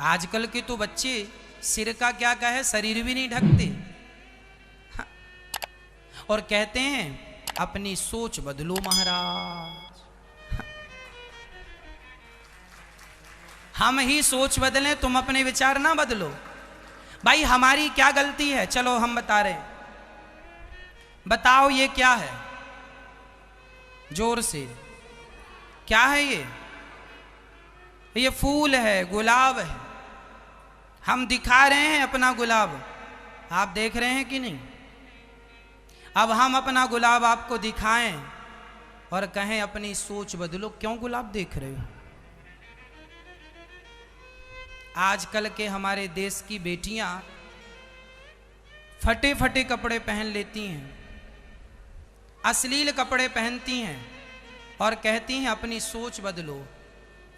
आजकल के तो बच्चे सिर का क्या कहे शरीर भी नहीं ढकते। हाँ। और कहते हैं अपनी सोच बदलो महाराज। हाँ। हम ही सोच बदलें, तुम अपने विचार ना बदलो। भाई हमारी क्या गलती है? चलो हम बता रहे हैं। बताओ ये क्या है? जोर से क्या है ये? ये फूल है, गुलाब है। हम दिखा रहे हैं अपना गुलाब, आप देख रहे हैं कि नहीं? अब हम अपना गुलाब आपको दिखाएं और कहें अपनी सोच बदलो, क्यों गुलाब देख रहे हो? आजकल के हमारे देश की बेटियां फटे फटे कपड़े पहन लेती हैं, अश्लील कपड़े पहनती हैं और कहती हैं अपनी सोच बदलो।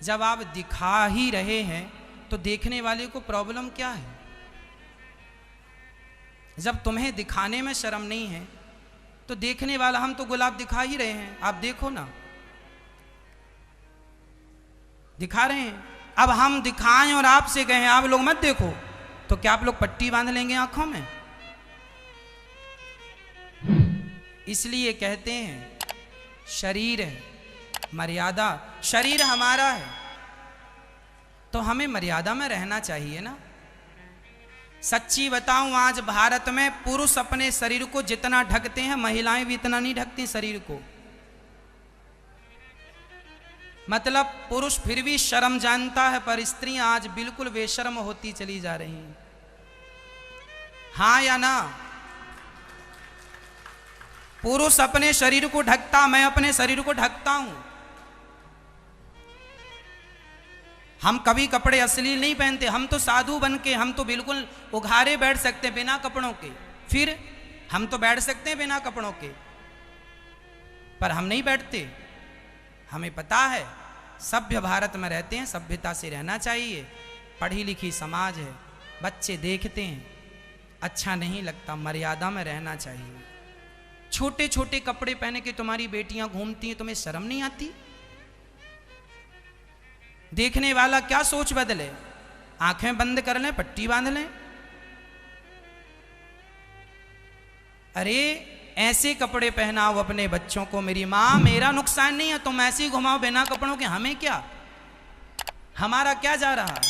जब आप दिखा ही रहे हैं तो देखने वाले को प्रॉब्लम क्या है? जब तुम्हें दिखाने में शर्म नहीं है तो देखने वाला, हम तो गुलाब दिखा ही रहे हैं, आप देखो ना, दिखा रहे हैं। अब हम दिखाएं और आपसे कहें आप लोग मत देखो, तो क्या आप लोग पट्टी बांध लेंगे आंखों में? इसलिए कहते हैं शरीर है, मर्यादा। शरीर हमारा है तो हमें मर्यादा में रहना चाहिए ना। सच्ची बताऊं, आज भारत में पुरुष अपने शरीर को जितना ढकते हैं, महिलाएं भी इतना नहीं ढकती शरीर को। मतलब पुरुष फिर भी शर्म जानता है, पर स्त्रियां आज बिल्कुल बेशर्म होती चली जा रही हैं। हाँ या ना? पुरुष अपने शरीर को ढकता, मैं अपने शरीर को ढकता हूं। हम कभी कपड़े अश्लील नहीं पहनते, हम तो साधु बन के, हम तो बिल्कुल उघारे बैठ सकते हैं बिना कपड़ों के। फिर हम तो बैठ सकते हैं बिना कपड़ों के, पर हम नहीं बैठते। हमें पता है सभ्य भारत में रहते हैं, सभ्यता से रहना चाहिए। पढ़ी लिखी समाज है, बच्चे देखते हैं, अच्छा नहीं लगता, मर्यादा में रहना चाहिए। छोटे छोटे कपड़े पहने के तुम्हारी बेटियां घूमती हैं, तुम्हें शर्म नहीं आती? देखने वाला क्या सोच बदले? आंखें बंद कर लें, पट्टी बांध लें। अरे ऐसे कपड़े पहनाओ अपने बच्चों को। मेरी माँ, मेरा नुकसान नहीं है, तुम ऐसे ही घुमाओ बिना कपड़ों के, हमें क्या, हमारा क्या जा रहा?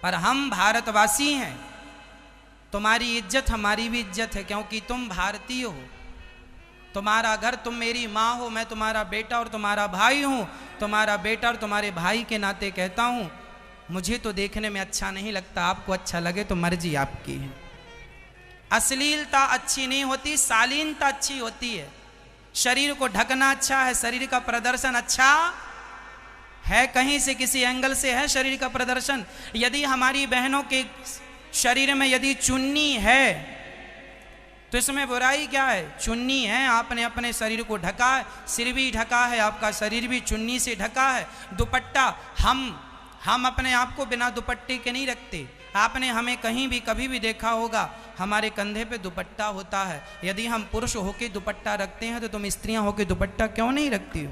पर हम भारतवासी हैं, तुम्हारी इज्जत हमारी भी इज्जत है, क्योंकि तुम भारतीय हो। तुम्हारा घर, तुम मेरी माँ हो, मैं तुम्हारा बेटा और तुम्हारा भाई हूँ। तुम्हारा बेटा और तुम्हारे भाई के नाते कहता हूँ, मुझे तो देखने में अच्छा नहीं लगता, आपको अच्छा लगे तो मर्जी आपकी है। अश्लीलता अच्छी नहीं होती, शालीनता अच्छी होती है। शरीर को ढकना अच्छा है, शरीर का प्रदर्शन अच्छा है, कहीं से किसी एंगल से है शरीर का प्रदर्शन। यदि हमारी बहनों के शरीर में यदि चुन्नी है तो इसमें बुराई क्या है? चुन्नी है, आपने अपने शरीर को ढका है, सिर भी ढका है, आपका शरीर भी चुन्नी से ढका है। दुपट्टा, हम अपने आप को बिना दुपट्टे के नहीं रखते। आपने हमें कहीं भी कभी भी देखा होगा, हमारे कंधे पे दुपट्टा होता है। यदि हम पुरुष होके दुपट्टा रखते हैं तो तुम स्त्रियां होके दुपट्टा क्यों नहीं रखती हो?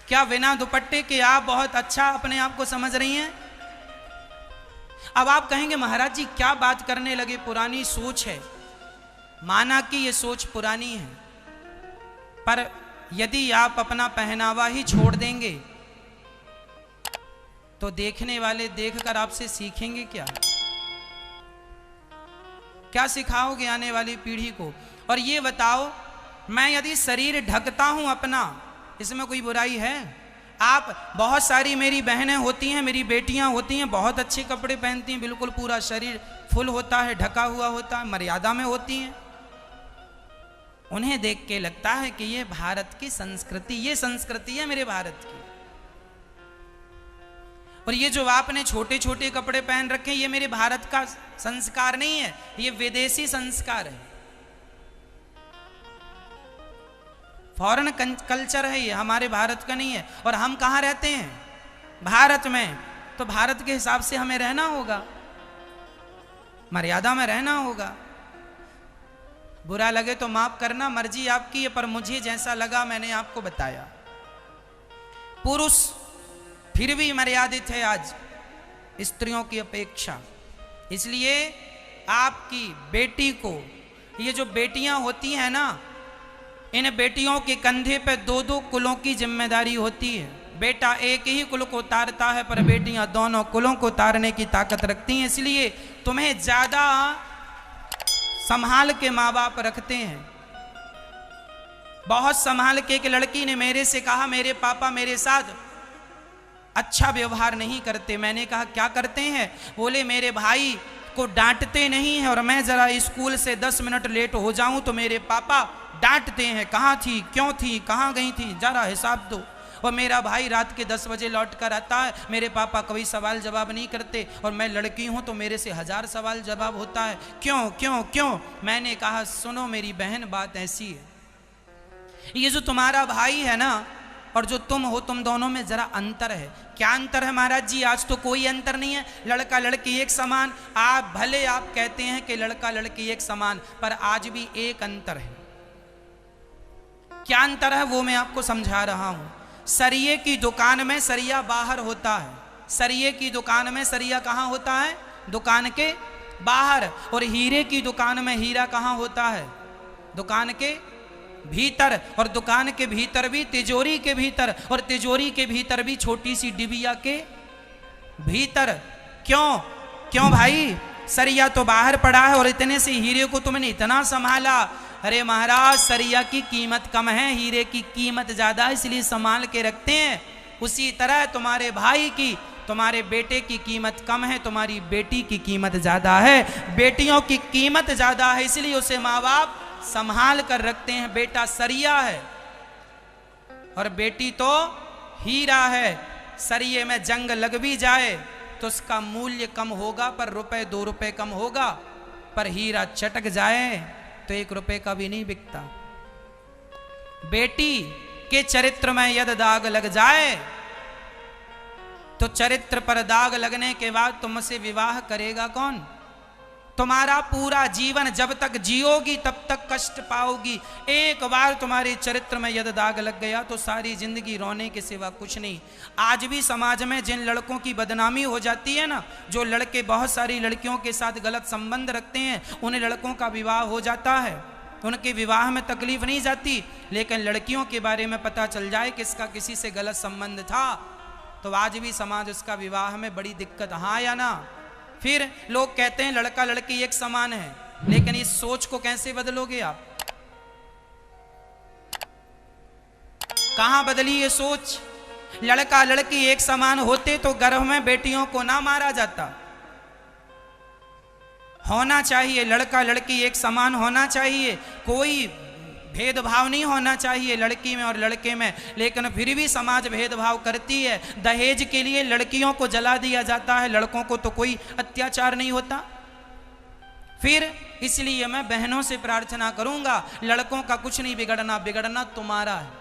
क्या बिना दुपट्टे के आप बहुत अच्छा अपने आप को समझ रही हैं? अब आप कहेंगे महाराज जी क्या बात करने लगे, पुरानी सोच है। माना कि ये सोच पुरानी है, पर यदि आप अपना पहनावा ही छोड़ देंगे तो देखने वाले देखकर आपसे सीखेंगे क्या? क्या सिखाओगे आने वाली पीढ़ी को? और ये बताओ, मैं यदि शरीर ढकता हूं अपना, इसमें कोई बुराई है? आप, बहुत सारी मेरी बहनें होती हैं, मेरी बेटियां होती हैं, बहुत अच्छे कपड़े पहनती हैं, बिल्कुल पूरा शरीर फुल होता है, ढका हुआ होता है, मर्यादा में होती हैं। उन्हें देख के लगता है कि ये भारत की संस्कृति, ये संस्कृति है मेरे भारत की। और ये जो आपने छोटे छोटे कपड़े पहन रखे हैं, ये मेरे भारत का संस्कार नहीं है, ये विदेशी संस्कार है, फॉरेन कल्चर है, ये हमारे भारत का नहीं है। और हम कहाँ रहते हैं? भारत में। तो भारत के हिसाब से हमें रहना होगा, मर्यादा में रहना होगा। बुरा लगे तो माफ करना, मर्जी आपकी है, पर मुझे जैसा लगा मैंने आपको बताया। पुरुष फिर भी मर्यादित है आज, स्त्रियों की अपेक्षा। इसलिए आपकी बेटी को, ये जो बेटियां होती हैं ना, इन बेटियों के कंधे पे दो दो कुलों की जिम्मेदारी होती है। बेटा एक ही कुल को उतारता है, पर बेटियां दोनों कुलों को उतारने की ताकत रखती हैं। इसलिए तुम्हें ज्यादा संभाल के माँ बाप रखते हैं। बहुत संभाल के एक लड़की ने मेरे से कहा, मेरे पापा मेरे साथ अच्छा व्यवहार नहीं करते। मैंने कहा क्या करते हैं? बोले मेरे भाई को डांटते नहीं है, और मैं जरा स्कूल से 10 मिनट लेट हो जाऊं तो मेरे पापा डांटते हैं, कहाँ थी, क्यों थी, कहाँ गई थी, जरा हिसाब दो। और मेरा भाई रात के 10 बजे लौट कर आता है, मेरे पापा कोई सवाल जवाब नहीं करते, और मैं लड़की हूं तो मेरे से 1000 सवाल जवाब होता है, क्यों क्यों क्यों। मैंने कहा सुनो मेरी बहन, बात ऐसी है, ये जो तुम्हारा भाई है ना और जो तुम हो, तुम दोनों में जरा अंतर है। क्या अंतर है महाराज जी? आज तो कोई अंतर नहीं है, लड़का लड़की एक समान। आप भले आप कहते हैं कि लड़का लड़की एक समान, पर आज भी एक अंतर है। क्या अंतर है वो मैं आपको समझा रहा हूं। सरिये की दुकान में सरिया बाहर होता है, सरिये की दुकान में सरिया कहाँ होता है? दुकान के बाहर। और हीरे की दुकान में हीरा कहाँ होता है? दुकान के भीतर। और दुकान के भीतर भी तिजोरी के भीतर, और तिजोरी के भीतर भी छोटी सी डिबिया के भीतर। क्यों क्यों भाई? सरिया तो बाहर पड़ा है और इतने से हीरे को तुमने इतना संभाला। अरे महाराज, सरिया की कीमत कम है, हीरे की कीमत ज्यादा है, इसलिए संभाल के रखते हैं। उसी तरह तुम्हारे भाई की, तुम्हारे बेटे की कीमत कम है, तुम्हारी बेटी की कीमत ज्यादा है। बेटियों की कीमत ज्यादा है, इसलिए उसे माँ बाप संभाल कर रखते हैं। बेटा सरिया है और बेटी तो हीरा है। सरिये में जंग लग भी जाए तो उसका मूल्य कम होगा, पर रुपए 2 रुपए कम होगा। पर हीरा चटक जाए तो 1 रुपए का भी नहीं बिकता। बेटी के चरित्र में यदि दाग लग जाए तो चरित्र पर दाग लगने के बाद तुमसे विवाह करेगा कौन? तुम्हारा पूरा जीवन जब तक जियोगी तब तक कष्ट पाओगी। एक बार तुम्हारे चरित्र में यदि दाग लग गया तो सारी जिंदगी रोने के सिवा कुछ नहीं। आज भी समाज में जिन लड़कों की बदनामी हो जाती है ना, जो लड़के बहुत सारी लड़कियों के साथ गलत संबंध रखते हैं, उन लड़कों का विवाह हो जाता है, उनके विवाह में तकलीफ नहीं जाती। लेकिन लड़कियों के बारे में पता चल जाए कि इसका किसी से गलत संबंध था, तो आज भी समाज उसका विवाह में बड़ी दिक्कत, हाँ या ना? फिर लोग कहते हैं लड़का लड़की एक समान है, लेकिन इस सोच को कैसे बदलोगे आप? कहां बदली ये सोच? लड़का लड़की एक समान होते तो गर्भ में बेटियों को ना मारा जाता। होना चाहिए, लड़का लड़की एक समान होना चाहिए, कोई भेदभाव नहीं होना चाहिए लड़की में और लड़के में। लेकिन फिर भी समाज भेदभाव करती है। दहेज के लिए लड़कियों को जला दिया जाता है, लड़कों को तो कोई अत्याचार नहीं होता। फिर इसलिए मैं बहनों से प्रार्थना करूंगा, लड़कों का कुछ नहीं बिगड़ना, बिगड़ना तुम्हारा है।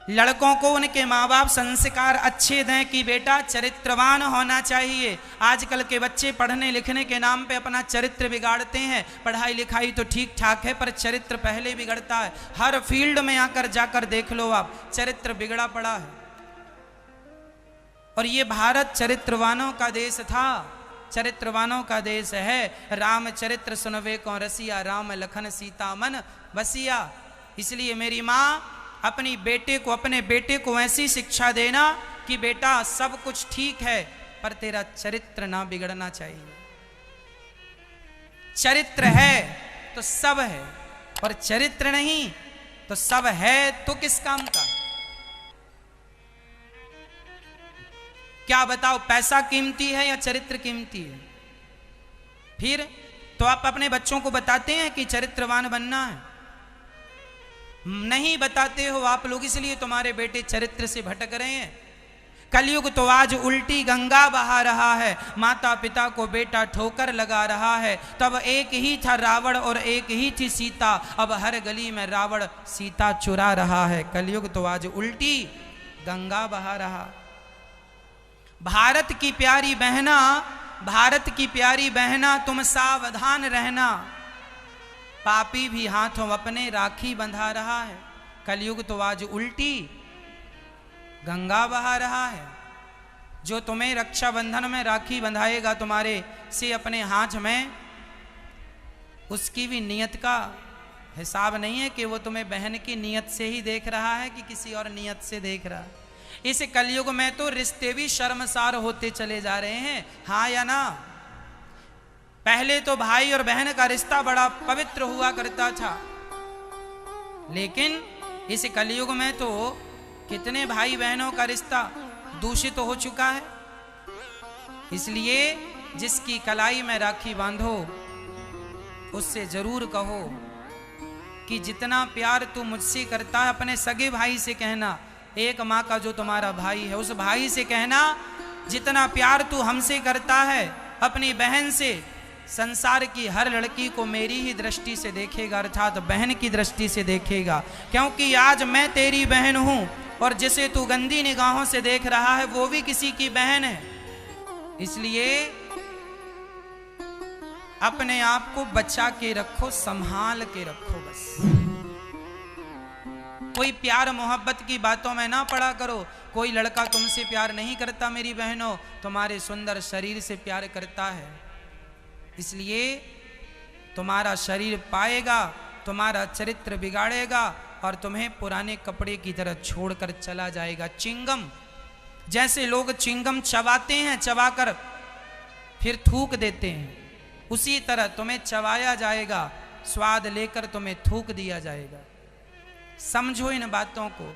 लड़कों को उनके माँ बाप संस्कार अच्छे दें कि बेटा चरित्रवान होना चाहिए। आजकल के बच्चे पढ़ने लिखने के नाम पे अपना चरित्र बिगाड़ते हैं। पढ़ाई लिखाई तो ठीक ठाक है, पर चरित्र पहले बिगड़ता है। हर फील्ड में आकर जाकर देख लो आप, चरित्र बिगड़ा पड़ा है। और ये भारत चरित्रवानों का देश था, चरित्रवानों का देश है। राम चरित्र सुनवे को रसिया, राम लखन सीता मन बसिया। इसलिए मेरी माँ अपने बेटे को ऐसी शिक्षा देना कि बेटा सब कुछ ठीक है, पर तेरा चरित्र ना बिगड़ना चाहिए। चरित्र है तो सब है, और चरित्र नहीं तो सब है तो किस काम का? क्या बताओ, पैसा कीमती है या चरित्र कीमती है? फिर तो आप अपने बच्चों को बताते हैं कि चरित्रवान बनना है? नहीं बताते हो आप लोग, इसलिए तुम्हारे बेटे चरित्र से भटक रहे हैं। कलयुग तो आज उल्टी गंगा बहा रहा है, माता पिता को बेटा ठोकर लगा रहा है। तब एक ही था रावण और एक ही थी सीता, अब हर गली में रावण सीता चुरा रहा है। कलयुग तो आज उल्टी गंगा बहा रहा। भारत की प्यारी बहना, भारत की प्यारी बहना, तुम सावधान रहना, पापी भी हाथों अपने राखी बंधा रहा है। कलयुग तो आज उल्टी गंगा बहा रहा है। जो तुम्हें रक्षाबंधन में राखी बंधाएगा तुम्हारे से अपने हाथ में, उसकी भी नियत का हिसाब नहीं है कि वो तुम्हें बहन की नियत से ही देख रहा है कि किसी और नियत से देख रहा है। इस कलयुग में तो रिश्ते भी शर्मसार होते चले जा रहे हैं, हाँ या ना। पहले तो भाई और बहन का रिश्ता बड़ा पवित्र हुआ करता था, लेकिन इस कलयुग में तो कितने भाई बहनों का रिश्ता दूषित हो चुका है। इसलिए जिसकी कलाई में राखी बांधो उससे जरूर कहो कि जितना प्यार तू मुझसे करता है, अपने सगे भाई से कहना, एक माँ का जो तुम्हारा भाई है उस भाई से कहना, जितना प्यार तू हमसे करता है अपनी बहन से, संसार की हर लड़की को मेरी ही दृष्टि से देखेगा, अर्थात बहन की दृष्टि से देखेगा। क्योंकि आज मैं तेरी बहन हूं और जिसे तू गंदी निगाहों से देख रहा है वो भी किसी की बहन है। इसलिए अपने आप को बचा के रखो, संभाल के रखो। बस कोई प्यार मोहब्बत की बातों में ना पड़ा करो। कोई लड़का तुमसे प्यार नहीं करता मेरी बहनों, तुम्हारे सुंदर शरीर से प्यार करता है। इसलिए तुम्हारा शरीर पाएगा, तुम्हारा चरित्र बिगाड़ेगा और तुम्हें पुराने कपड़े की तरह छोड़कर चला जाएगा। चिंगम, जैसे लोग चिंगम चबाते हैं, चबाकर फिर थूक देते हैं, उसी तरह तुम्हें चबाया जाएगा, स्वाद लेकर तुम्हें थूक दिया जाएगा। समझो इन बातों को।